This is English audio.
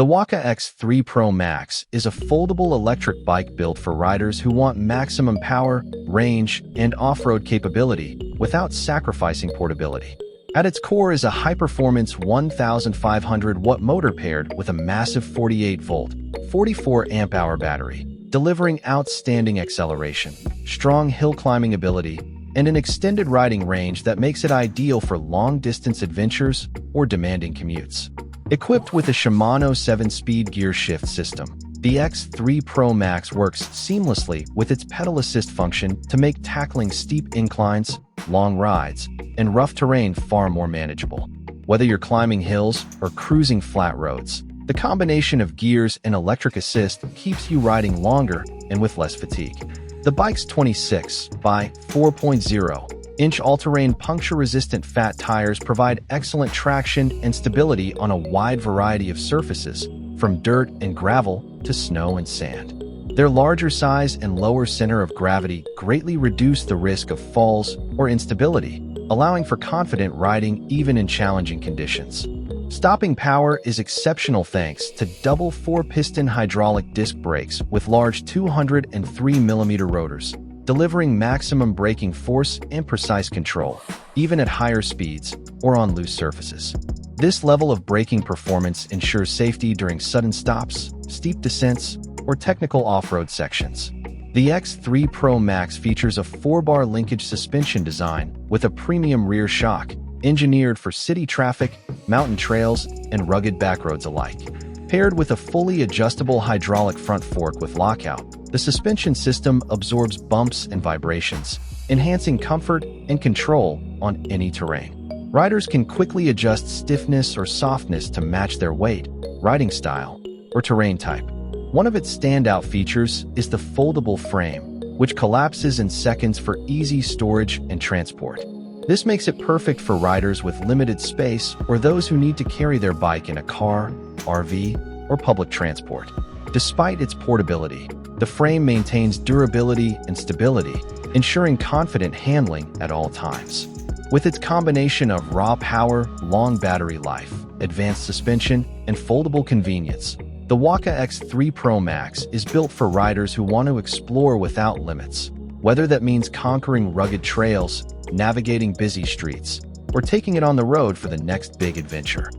The Wallke X3 Pro Max is a foldable electric bike built for riders who want maximum power, range, and off-road capability without sacrificing portability. At its core is a high-performance 1,500-watt motor paired with a massive 48-volt, 44-amp-hour battery, delivering outstanding acceleration, strong hill climbing ability, and an extended riding range that makes it ideal for long-distance adventures or demanding commutes. Equipped with a Shimano 7-speed gear shift system, the X3 Pro Max works seamlessly with its pedal assist function to make tackling steep inclines, long rides, and rough terrain far more manageable. Whether you're climbing hills or cruising flat roads, the combination of gears and electric assist keeps you riding longer and with less fatigue. The bike's 26 by 4.0-inch all-terrain puncture-resistant fat tires provide excellent traction and stability on a wide variety of surfaces, from dirt and gravel to snow and sand. Their larger size and lower center of gravity greatly reduce the risk of falls or instability, allowing for confident riding even in challenging conditions. Stopping power is exceptional thanks to double 4-piston hydraulic disc brakes with large 203mm rotors, delivering maximum braking force and precise control, even at higher speeds or on loose surfaces. This level of braking performance ensures safety during sudden stops, steep descents, or technical off-road sections. The X3 Pro Max features a 4-bar linkage suspension design with a premium rear shock, engineered for city traffic, mountain trails, and rugged backroads alike. Paired with a fully adjustable hydraulic front fork with lockout, the suspension system absorbs bumps and vibrations, enhancing comfort and control on any terrain. Riders can quickly adjust stiffness or softness to match their weight, riding style, or terrain type. One of its standout features is the foldable frame, which collapses in seconds for easy storage and transport. This makes it perfect for riders with limited space or those who need to carry their bike in a car, RV, or public transport. Despite its portability, the frame maintains durability and stability, ensuring confident handling at all times. With its combination of raw power, long battery life, advanced suspension, and foldable convenience, the Wallke X3 Pro Max is built for riders who want to explore without limits. Whether that means conquering rugged trails, navigating busy streets, or taking it on the road for the next big adventure.